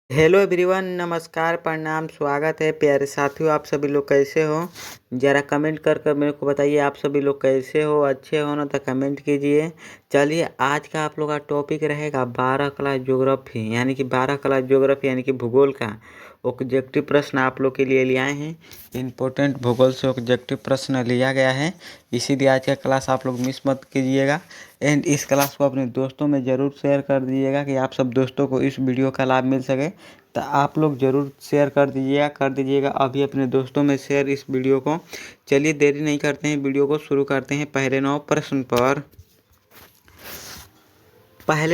Hello everyone, नमस्कार, प्रणाम, स्वागत है प्यारे साथियों। आप सभी लोग कैसे हो? ज़रा कमेंट कर कर मेरे को बताइए आप सभी लोग कैसे हो। अच्छे हो ना तो कमेंट कीजिए। चलिए, आज का आप लोग का टॉपिक रहेगा 12 क्लास ज्योग्राफी, यानी कि 12 क्लास ज्योग्राफी यानी कि भूगोल का ऑब्जेक्टिव प्रश्न आप लोग के लिए ले आए हैं। इम्पोर्टेंट भूगोल से ऑब्जेक्टिव प्रश्न लिया गया है, इसीलिए आज का क्लास आप लोग मिस मत कीजिएगा। एंड इस क्लास को अपने दोस्तों में ज़रूर शेयर कर दीजिएगा कि आप सब दोस्तों को इस वीडियो का लाभ मिल सके। तो आप लोग ज़रूर शेयर कर दीजिएगा अभी अपने दोस्तों में शेयर इस वीडियो को। चलिए देरी नहीं करते हैं, वीडियो को शुरू करते हैं। पहले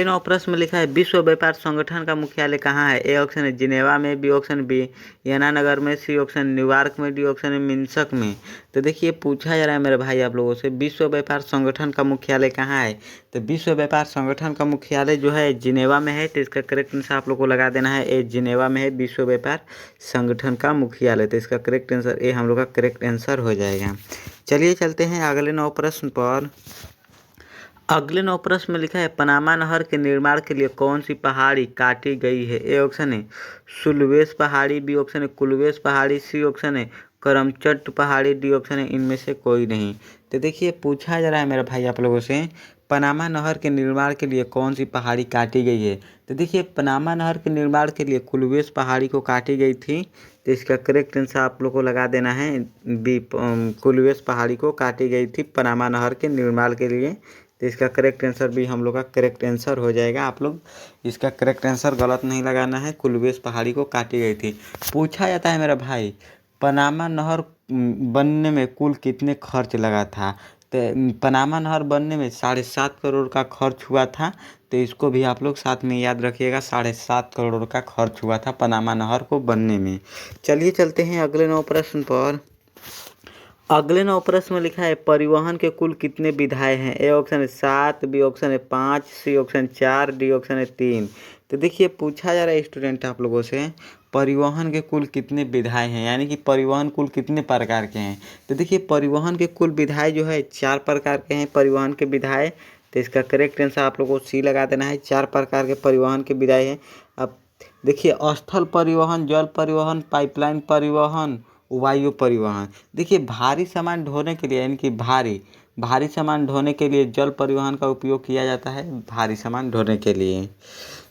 9 प्रश्न में लिखा है विश्व व्यापार संगठन का मुख्यालय कहाँ है? ए ऑप्शन है जिनेवा में, बी ऑप्शन बी यनानगर में, सी ऑप्शन न्यूयॉर्क में, डी ऑप्शन है मिन्स्क में। तो देखिए, पूछा जा रहा है मेरे भाई आप लोगों से विश्व व्यापार संगठन का मुख्यालय कहाँ है। तो विश्व व्यापार संगठन का मुख्यालय जो है जिनेवा में है। तो इसका करेक्ट आंसर आप लोग को लगा देना है ए, जिनेवा में है विश्व व्यापार संगठन का मुख्यालय। तो इसका करेक्ट आंसर ए हम लोग का करेक्ट आंसर हो जाएगा। चलिए चलते हैं अगले 9 प्रश्न पर। अगले 9 प्रश्न में लिखा है पनामा नहर के निर्माण के लिए कौन सी पहाड़ी काटी गई है? ए ऑप्शन है सुलवेश पहाड़ी, बी ऑप्शन है कुलवेश पहाड़ी, सी ऑप्शन है करमचट पहाड़ी, डी ऑप्शन है इनमें से कोई नहीं। तो देखिए, पूछा जा रहा है मेरा भाई आप लोगों से पनामा नहर के निर्माण के लिए कौन सी पहाड़ी काटी गई है। तो देखिए, पनामा नहर के निर्माण के लिए कुलवेश पहाड़ी को काटी गई थी। तो इसका करेक्ट आंसर आप लोग को लगा देना है बी, कुलवेश पहाड़ी को काटी गई थी पनामा नहर के निर्माण के लिए। तो इसका करेक्ट आंसर भी हम लोग का करेक्ट आंसर हो जाएगा। आप लोग इसका करेक्ट आंसर गलत नहीं लगाना है, कुलवेश पहाड़ी को काटी गई थी। पूछा जाता है मेरा भाई पनामा नहर बनने में कुल कितने खर्च लगा था। तो पनामा नहर बनने में 7.5 करोड़ का खर्च हुआ था। तो इसको भी आप लोग साथ में याद रखिएगा, 7.5 करोड़ का खर्च हुआ था पनामा नहर को बनने में। चलिए चलते हैं अगले 9 प्रश्न पर। अगले 9 प्रश्न में लिखा है परिवहन के कुल कितने विधाएं हैं? ए ऑप्शन है 7, बी ऑप्शन है 5, सी ऑप्शन 4, डी ऑप्शन है 3। तो देखिए, पूछा जा रहा है स्टूडेंट आप लोगों से परिवहन के कुल कितने विधाएं हैं, यानी कि परिवहन कुल कितने प्रकार के हैं। तो देखिए, परिवहन के कुल विधाएं जो है 4 प्रकार के हैं परिवहन के विधाएं। तो इसका करेक्ट आंसर आप लोगों को सी लगा देना है, 4 प्रकार के परिवहन के विधाएं हैं। अब देखिए, स्थल परिवहन, जल परिवहन, पाइपलाइन परिवहन, वायु परिवहन। देखिए, भारी सामान ढोने के लिए यानी कि भारी सामान ढोने के लिए जल परिवहन का उपयोग किया जाता है, भारी सामान ढोने के लिए।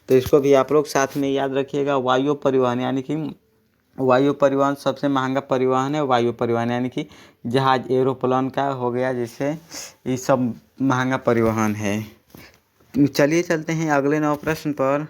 तो इसको भी आप लोग साथ में याद रखिएगा। वायु परिवहन यानी कि वायु परिवहन सबसे महंगा परिवहन है। वायु परिवहन यानी कि जहाज, एरोप्लेन का हो गया, जिससे ये सब महंगा परिवहन है। चलिए चलते हैं अगले 9 प्रश्न पर।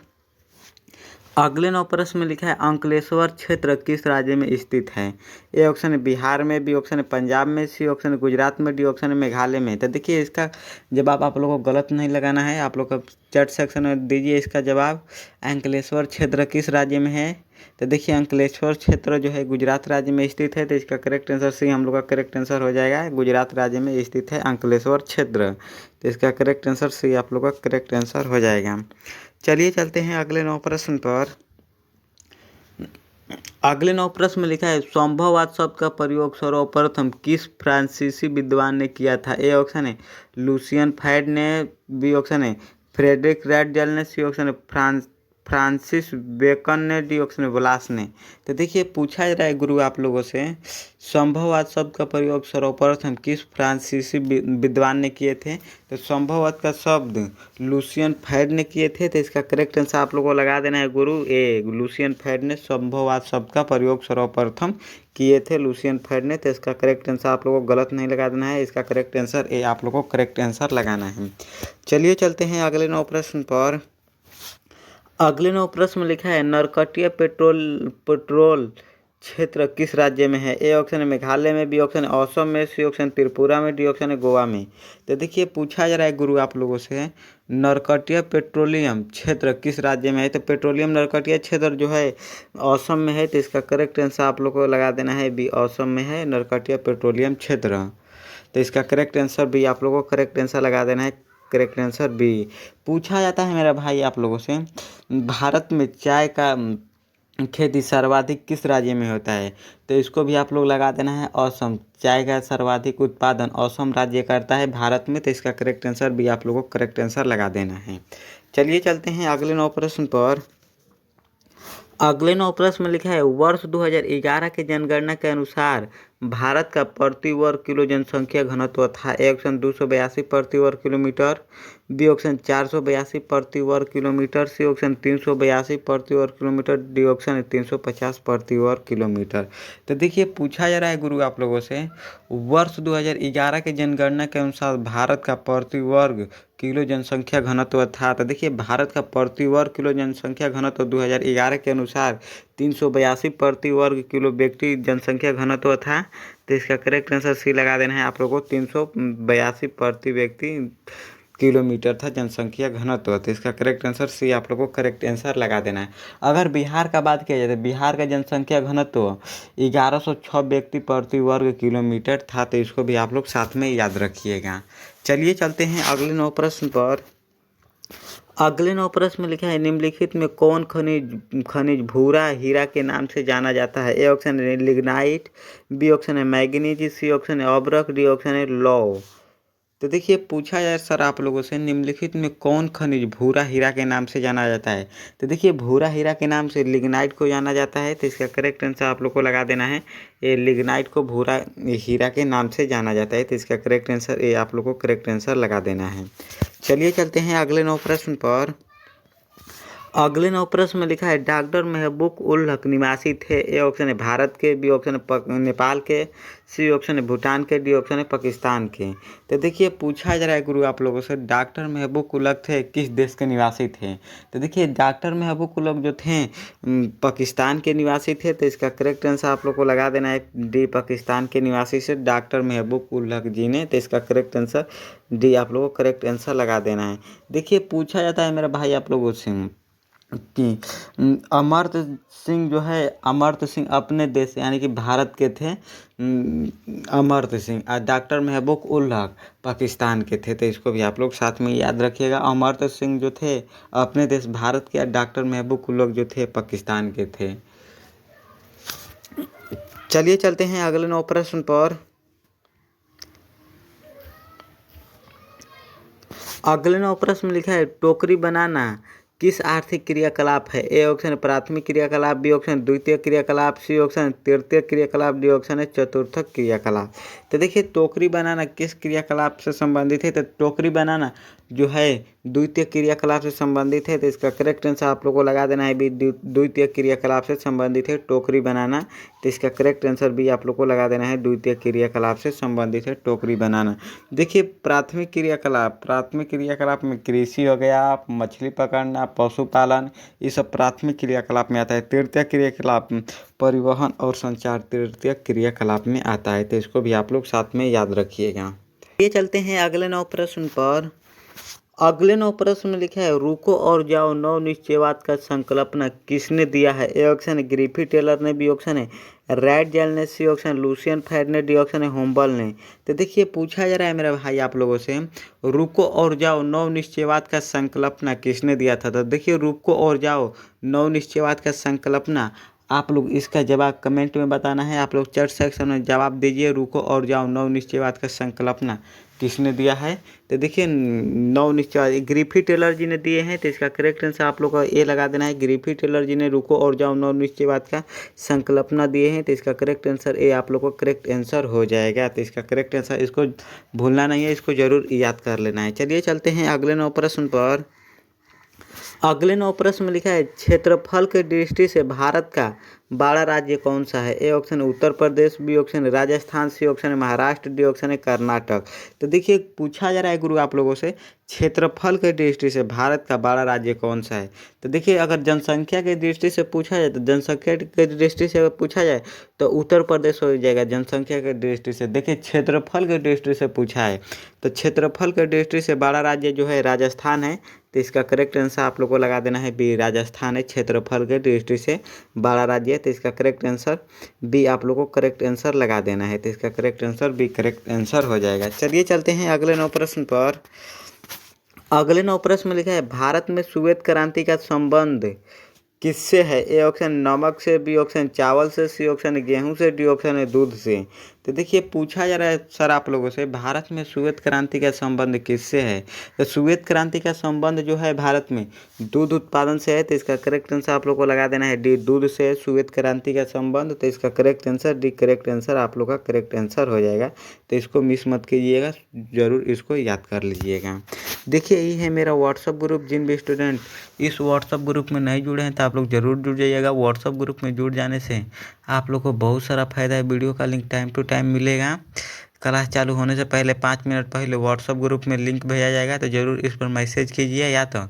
अगले 9 प्रश्न में लिखा है अंकलेश्वर क्षेत्र किस राज्य में स्थित है? ए ऑप्शन है बिहार में, बी ऑप्शन है पंजाब में, सी ऑप्शन है गुजरात में, डी ऑप्शन है मेघालय में। तो देखिए, इसका जवाब आप लोगों को गलत नहीं लगाना है, आप लोग का चैट सेक्शन में दीजिए इसका जवाब। अंकलेश्वर क्षेत्र किस राज्य में है? तो देखिए, अंकलेश्वर क्षेत्र जो है गुजरात राज्य में स्थित है। तो इसका करेक्ट आंसर सी हम लोग का करेक्ट आंसर हो जाएगा, गुजरात राज्य में स्थित है अंकलेश्वर क्षेत्र। तो इसका करेक्ट आंसर सी आप लोग का करेक्ट आंसर हो जाएगा। चलिए चलते हैं अगले 9 प्रश्न पर। अगले 9 प्रश्न में लिखा है संभववाद शब्द का प्रयोग सर्वप्रथम किस फ्रांसीसी विद्वान ने किया था? ए ऑप्शन है लुसियन फैड ने, बी ऑप्शन है फ्रेडरिक राइटडल ने, सी ऑप्शन है फ्रांसिस बेकन ने, डी ऑप्शन है वलास ने। तो देखिए, पूछा जा रहा है गुरु आप लोगों से संभववाद शब्द का प्रयोग सर्वप्रथम किस फ्रांसीसी विद्वान ने किए थे। तो संभववाद का शब्द लुसियन फैड ने किए थे। तो इसका करेक्ट आंसर आप लोगों को लगा देना है गुरु ए, लुसियन फैड ने संभववाद शब्द का प्रयोग सर्वप्रथम किए थे, लुसियन फैड ने। तो इसका करेक्ट आंसर आप लोगों को गलत नहीं लगा देना है, इसका करेक्ट आंसर ए आप लोगों को करेक्ट आंसर लगाना है। चलिए चलते हैं अगले 9 प्रश्न पर। अगले 9 प्रश्न में लिखा है नरकटिया पेट्रोल क्षेत्र किस राज्य में है? ए ऑप्शन है मेघालय में, बी ऑप्शन है असम में, सी ऑप्शन त्रिपुरा में, डी ऑप्शन है गोवा में। तो देखिए, पूछा जा रहा है गुरु आप लोगों से नरकटिया पेट्रोलियम क्षेत्र किस राज्य में है। तो पेट्रोलियम नरकटिया क्षेत्र जो है असम में है। तो इसका करेक्ट आंसर आप लोग को लगा देना है बी, असम में है नरकटिया पेट्रोलियम क्षेत्र। तो इसका करेक्ट आंसर बी आप लोगों को करेक्ट आंसर लगा देना है, करेक्ट आंसर बी। पूछा जाता है मेरा भाई आप लोगों से भारत में चाय का खेती सर्वाधिक किस राज्य में होता है। तो इसको भी आप लोग लगा देना है असम। चाय का सर्वाधिक उत्पादन असम राज्य करता है भारत में। तो इसका करेक्ट आंसर भी आप लोगों को करेक्ट आंसर लगा देना है। चलिए चलते हैं अगले 9 प्रश्न पर। अगले नौ प्रश्न में लिखा है वर्ष 2011 के जनगणना के अनुसार भारत का प्रति वर्ग किलो जनसंख्या घनत्व था। ए ऑप्शन 282 प्रति वर्ग किलोमीटर, बी ऑप्शन 482 प्रति वर्ग किलोमीटर, सी ऑप्शन 382 प्रति वर्ग किलोमीटर, डी ऑप्शन 350 प्रति वर्ग किलोमीटर। तो देखिए पूछा जा रहा है गुरु आप लोगों से वर्ष 2011 के जनगणना के अनुसार भारत का प्रति वर्ग किलो जनसंख्या घनत्व था। तो देखिए भारत का प्रति वर्ग किलो जनसंख्या घनत्व 2011 के अनुसार 382 प्रति वर्ग किलो व्यक्ति जनसंख्या घनत्व था। तो इसका करेक्ट आंसर सी लगा देना है आप लोगों को, 382 प्रति व्यक्ति किलोमीटर था जनसंख्या घनत्व। तो इसका करेक्ट आंसर सी आप लोगों को करेक्ट आंसर लगा देना है। अगर बिहार का बात किया जाए तो बिहार का जनसंख्या घनत्व 1106 व्यक्ति प्रति वर्ग किलोमीटर था। तो इसको भी आप लोग साथ में याद रखिएगा। चलिए चलते हैं अगले नौ प्रश्न पर। अगले नौ प्रश्न में लिखा है निम्नलिखित में कौन खनिज भूरा हीरा के नाम से जाना जाता है। ए ऑप्शन है लिग्नाइट, बी ऑप्शन है मैग्नीज, सी ऑप्शन है अब्रक, डी ऑप्शन है लौह। तो देखिए पूछा जाए सर आप लोगों से निम्नलिखित में कौन खनिज भूरा हीरा के नाम से जाना जाता है। तो देखिए भूरा हीरा के नाम से लिग्नाइट को जाना जाता है। तो इसका करेक्ट आंसर आप लोग को लगा देना है, ये लिग्नाइट को भूरा हीरा के नाम से जाना जाता है। तो इसका करेक्ट आंसर ये आप लोग को करेक्ट आंसर लगा देना है। चलिए चलते हैं अगले नौ प्रश्न पर। अगले नौ प्रश्न में लिखा है डॉक्टर महबूब उल हक निवासी थे। ए ऑप्शन है भारत के, बी ऑप्शन है नेपाल के, सी ऑप्शन है भूटान के, डी ऑप्शन है पाकिस्तान के। तो देखिए पूछा जा रहा है गुरु आप लोगों से डॉक्टर महबूब उल हक थे किस देश के निवासी थे। तो देखिए डॉक्टर महबूब उल हक जो थे पाकिस्तान के निवासी थे। तो इसका करेक्ट आंसर आप लोग को लगा देना है डी, पाकिस्तान के निवासी से डॉक्टर महबूब उल हक जी ने। तो इसका करेक्ट आंसर डी आप लोगों को करेक्ट आंसर लगा देना है। देखिए पूछा जाता है मेरा भाई आप लोगों से कि अमर्त्य सिंह जो है, अमर्त्य सिंह अपने देश यानी कि भारत के थे अमर्त्य सिंह, और डॉक्टर महबूब उल हक पाकिस्तान के थे। तो इसको भी आप लोग साथ में याद रखिएगा। अमर्त्य सिंह जो थे अपने देश भारत के, और डॉक्टर महबूब उल हक जो थे पाकिस्तान के थे। चलिए चलते हैं अगले नौ प्रश्न पर। अगले नौ प्रश्न में लिखा है टोकरी बनाना किस आर्थिक क्रियाकलाप है। ए ऑप्शन है प्राथमिक क्रियाकलाप, बी ऑप्शन द्वितीय क्रियाकलाप, सी ऑप्शन तृतीय क्रियाकलाप, डी ऑप्शन है चतुर्थ क्रियाकलाप। तो देखिए टोकरी बनाना किस क्रियाकलाप से संबंधित है। तो टोकरी बनाना जो है द्वितीय क्रियाकलाप से संबंधित है। तो इसका करेक्ट आंसर आप लोगों को लगा देना है भी द्वितीय क्रियाकलाप से संबंधित है टोकरी बनाना। तो इसका करेक्ट आंसर भी आप लोग को लगा देना है द्वितीय क्रियाकलाप से संबंधित है टोकरी बनाना। देखिए प्राथमिक क्रियाकलाप में कृषि हो गया, मछली पकड़ना, पशुपालन, ये सब प्राथमिक क्रियाकलाप में आता है। तृतीय क्रियाकलाप परिवहन और संचार तृतीय क्रियाकलाप में आता है। तो इसको भी आप लोग साथ में याद रखिएगा। ये चलते हैं अगले नौ प्रश्न पर। अगले नौ प्रश्न में लिखा है रुको और जाओ नव निश्चयवाद का संकल्पना किसने दिया है। ए ऑप्शन है ग्रिफिथ टेलर ने, बी ऑप्शन है रैट जेल ने, सी ऑप्शन लुसियन फैड ने, डी ऑप्शन है होम्बल ने। तो देखिए पूछा जा रहा है मेरा भाई आप लोगों से रुको और जाओ नव निश्चयवाद का संकल्पना किसने दिया था। तो देखिए रुको और जाओ नव निश्चयवाद का संकल्पना आप लोग इसका जवाब कमेंट में बताना है। आप लोग चैट सेक्शन में जवाब दीजिए रुको और जाओ नव निश्चयवाद का संकल्पना किसने दिया है। तो देखिए नव निश्चयवाद ग्रिफिथ टेलर जी ने दिए हैं। तो इसका करेक्ट आंसर आप लोग को ए लगा देना है, ग्रिफिथ टेलर जी ने रुको और जाओ नव निश्चयवाद का संकल्पना दिए हैं। तो इसका करेक्ट आंसर ए आप लोग को करेक्ट आंसर हो जाएगा। तो इसका करेक्ट आंसर इसको भूलना नहीं है, इसको जरूर याद कर लेना है। चलिए चलते हैं अगले नौ प्रश्न पर। अगले नौ प्रश्न में लिखा है क्षेत्रफल के दृष्टि से भारत का बड़ा राज्य कौन सा है। ए ऑप्शन है उत्तर प्रदेश, बी ऑप्शन है राजस्थान, सी ऑप्शन है महाराष्ट्र, डी ऑप्शन है कर्नाटक। तो देखिए पूछा जा रहा है गुरु आप लोगों से क्षेत्रफल के दृष्टि से भारत का बड़ा राज्य कौन सा है। तो देखिए अगर जनसंख्या की दृष्टि से पूछा जाए तो जनसंख्या की दृष्टि से अगर पूछा जाए तो उत्तर प्रदेश हो जाएगा जनसंख्या की दृष्टि से। देखिए क्षेत्रफल की दृष्टि से पूछा है तो क्षेत्रफल की दृष्टि से बड़ा राज्य जो है राजस्थान है। तो इसका करेक्ट आंसर आप लोग को लगा देना है बी, राजस्थान है क्षेत्रफल के दृष्टि से बड़ा राज्य। तो इसका करेक्ट आंसर बी आप लोग को करेक्ट आंसर लगा देना है। तो इसका correct answer B correct answer हो जाएगा। चलिए चलते हैं अगले नौ प्रश्न पर। अगले नौ प्रश्न में लिखा है भारत में श्वेत क्रांति का संबंध किससे है? ए ऑप्शन नमक से, बी ऑप्शन चावल से, सी ऑप्शन गेहूं से, डी ऑप्शन है दूध से। तो देखिए पूछा जा रहा है सर आप लोगों से, भारत में श्वेत क्रांति का संबंध किससे है? तो श्वेत क्रांति का संबंध जो है भारत में दूध उत्पादन से है। तो इसका करेक्ट आंसर आप लोग को लगा देना है डी, दूध से है श्वेत क्रांति का संबंध। तो इसका correct answer D, correct answer आप लोग का करेक्ट आंसर हो जाएगा। तो इसको मिस मत कीजिएगा, जरूर इसको याद कर लीजिएगा। देखिए ये है मेरा व्हाट्सअप ग्रुप। जिन भी स्टूडेंट इस व्हाट्सअप ग्रुप में नहीं जुड़े हैं तो आप लोग ज़रूर जुड़ जाइएगा। व्हाट्सअप ग्रुप में जुड़ जाने से आप लोग को बहुत सारा फ़ायदा है। वीडियो का लिंक टाइम टू टाइम मिलेगा। क्लास चालू होने से पहले 5 मिनट पहले व्हाट्सअप ग्रुप में लिंक भेजा जाएगा, तो ज़रूर इस पर मैसेज कीजिए, या तो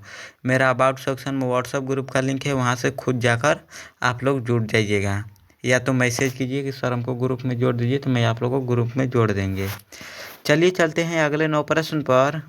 मेरा अबाउट सेक्शन में व्हाट्सअप ग्रुप का लिंक है, वहाँ से खुद जाकर आप लोग जुड़ जाइएगा, या तो मैसेज कीजिए कि सर हमको ग्रुप में जोड़ दीजिए, तो मैं आप लोग को ग्रुप में जोड़ देंगे। चलिए चलते हैं अगले 9 प्रश्न पर।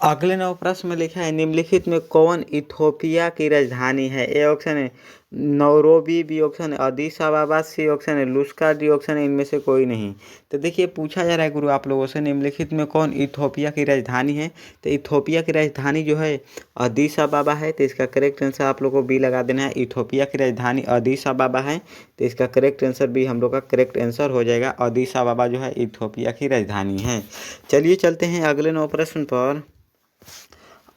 अगले 9 प्रश्न में लिखा है निम्नलिखित में कौन इथोपिया की राजधानी है? ए ऑप्शन है नैरोबी, बी ऑप्शन है अदीस अबाबा, सी ऑप्शन है लुस्का, डी ऑप्शन है इनमें से कोई नहीं। तो देखिए पूछा जा रहा है गुरु आप लोगों से, निम्नलिखित में कौन इथोपिया की राजधानी है? तो इथोपिया की राजधानी जो है अदीस अबाबा है। तो इसका करेक्ट आंसर आप लोग को बी लगा देना है। इथोपिया की राजधानी अदीस अबाबा है। तो इसका करेक्ट आंसर बी हम लोग का करेक्ट आंसर हो जाएगा। अदीस अबाबा जो है इथोपिया की राजधानी है। चलिए चलते हैं अगले 9 प्रश्न पर।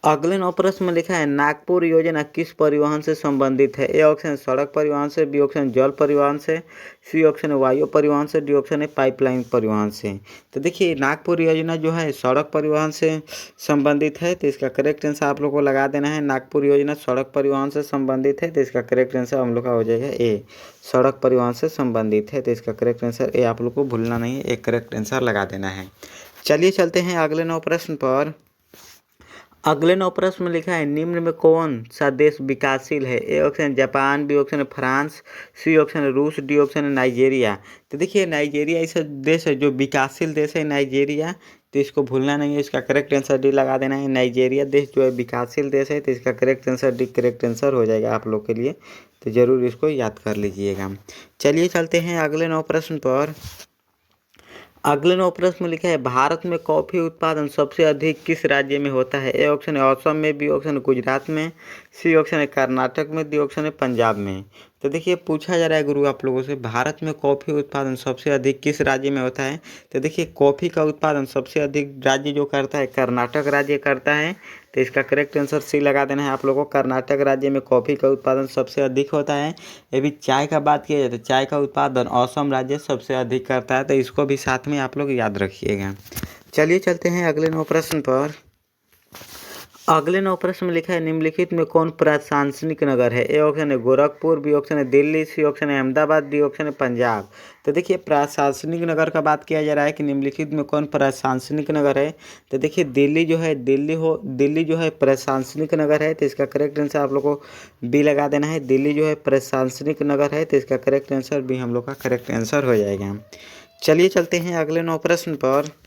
अगले 9 प्रश्न में लिखा है नागपुर योजना किस परिवहन से संबंधित है? ए ऑप्शन सड़क परिवहन से, बी ऑप्शन जल परिवहन से, सी ऑप्शन वायु परिवहन से, डी ऑप्शन है पाइपलाइन परिवहन से। तो देखिए नागपुर योजना जो है सड़क परिवहन से संबंधित है। तो इसका करेक्ट आंसर आप लोग को लगा देना है। नागपुर योजना सड़क परिवहन से संबंधित है। तो इसका करेक्ट आंसर हम लोग का हो जाएगा ए, सड़क परिवहन से संबंधित है। तो इसका करेक्ट आंसर ए आप लोग को भूलना नहीं है, एक करेक्ट आंसर लगा देना है। चलिए चलते हैं अगले 9 प्रश्न पर। अगले 9 प्रश्न में लिखा है निम्न में कौन सा देश विकासशील है? A option Japan, B option है फ्रांस, सी ऑप्शन है रूस, डी ऑप्शन है नाइजीरिया। तो देखिए नाइजीरिया ऐसा देश है जो विकासशील देश है नाइजीरिया। तो इसको भूलना नहीं है, इसका करेक्ट आंसर डी लगा देना है। नाइजीरिया देश जो है विकासशील देश है। तो इसका correct answer D correct answer हो जाएगा आप लोग के लिए। तो ज़रूर इसको याद कर लीजिएगा। चलिए चलते हैं अगले 9 प्रश्न पर। अगले 9 प्रश्न में लिखा है भारत में कॉफ़ी उत्पादन सबसे अधिक किस राज्य में होता है? ए ऑप्शन है असम में, बी ऑप्शन है गुजरात में, सी ऑप्शन है कर्नाटक में, डी ऑप्शन है पंजाब में। तो देखिए पूछा जा रहा है गुरु आप लोगों से, भारत में कॉफ़ी उत्पादन सबसे अधिक किस राज्य में होता है? तो देखिए कॉफ़ी का उत्पादन सबसे अधिक राज्य जो करता है कर्नाटक राज्य करता है। तो इसका करेक्ट आंसर सी लगा देना है आप लोगों को। कर्नाटक राज्य में कॉफ़ी का उत्पादन सबसे अधिक होता है। यदि चाय का बात किया जाए तो चाय का उत्पादन असम राज्य सबसे अधिक करता है। तो इसको भी साथ में आप लोग याद रखिएगा। चलिए चलते हैं अगले 9 प्रश्न पर। अगले 9 प्रश्न में लिखा है निम्नलिखित में कौन प्रशासनिक नगर है? ए ऑप्शन है गोरखपुर, बी ऑप्शन है दिल्ली, सी ऑप्शन है अहमदाबाद, डी ऑप्शन है पंजाब। तो देखिए प्रशासनिक नगर का बात किया जा रहा है कि निम्नलिखित में कौन प्रशासनिक नगर है? तो देखिए दिल्ली जो है दिल्ली जो है प्रशासनिक नगर है। तो इसका करेक्ट आंसर आप लोग को बी लगा देना है। दिल्ली जो है प्रशासनिक नगर है। तो इसका करेक्ट आंसर बी हम लोग का करेक्ट आंसर हो जाएगा। चलिए चलते हैं अगले 9 प्रश्न पर।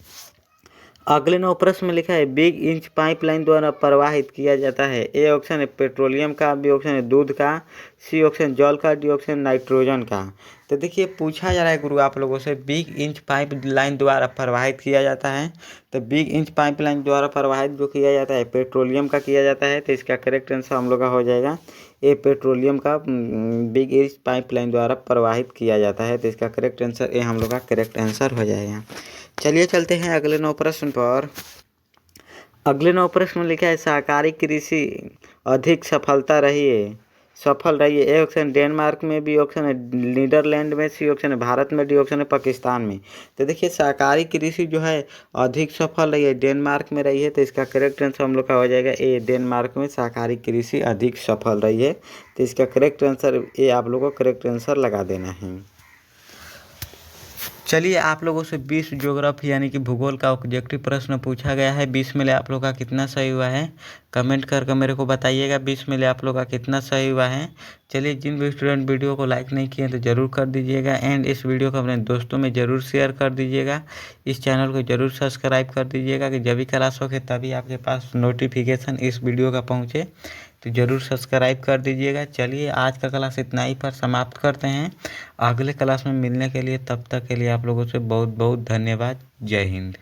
अगले 9 प्रश्न में लिखा है बिग इंच पाइपलाइन द्वारा प्रवाहित किया जाता है। ए ऑप्शन है पेट्रोलियम का, बी ऑप्शन है दूध का, सी ऑप्शन जल का, डी ऑप्शन नाइट्रोजन का। तो देखिए पूछा जा रहा है गुरु आप लोगों से बिग इंच पाइपलाइन द्वारा प्रवाहित किया जाता है। तो बिग इंच पाइपलाइन द्वारा प्रवाहित जो किया जाता है पेट्रोलियम का किया जाता है। तो इसका करेक्ट आंसर हम लोग का हो जाएगा ए, पेट्रोलियम का बिग इंच पाइपलाइन द्वारा प्रवाहित किया जाता है। तो इसका करेक्ट आंसर ए हम लोग का करेक्ट आंसर हो जाएगा। चलिए चलते हैं अगले 9 प्रश्न पर। अगले 9 प्रश्न में लिखा है सहकारी कृषि अधिक सफल रही है। ए ऑप्शन डेनमार्क में, बी ऑप्शन है नीदरलैंड में, सी ऑप्शन है भारत में, डी ऑप्शन है पाकिस्तान में। तो देखिए सहकारी कृषि जो है अधिक सफल रही है डेनमार्क में रही है। तो इसका करेक्ट आंसर हम लोग का हो जाएगा ए, डेनमार्क में सहकारी कृषि अधिक सफल रही है। तो इसका करेक्ट आंसर ए आप लोगों को करेक्ट आंसर लगा देना है। चलिए आप लोगों से 20 ज्योग्राफी यानी कि भूगोल का ऑब्जेक्टिव प्रश्न पूछा गया है। 20 में ले आप लोग का कितना सही हुआ है कमेंट करके मेरे को बताइएगा। 20 में ले आप लोग का कितना सही हुआ है। चलिए जिन भी स्टूडेंट वीडियो को लाइक नहीं किए तो ज़रूर कर दीजिएगा, एंड इस वीडियो को अपने दोस्तों में ज़रूर शेयर कर दीजिएगा। इस चैनल को ज़रूर सब्सक्राइब कर दीजिएगा कि जब भी क्लास हो तभी आपके पास नोटिफिकेशन इस वीडियो का पहुँचे। तो ज़रूर सब्सक्राइब कर दीजिएगा। चलिए आज का क्लास इतना ही पर समाप्त करते हैं। अगले क्लास में मिलने के लिए तब तक के लिए आप लोगों से बहुत बहुत धन्यवाद। जय हिंद।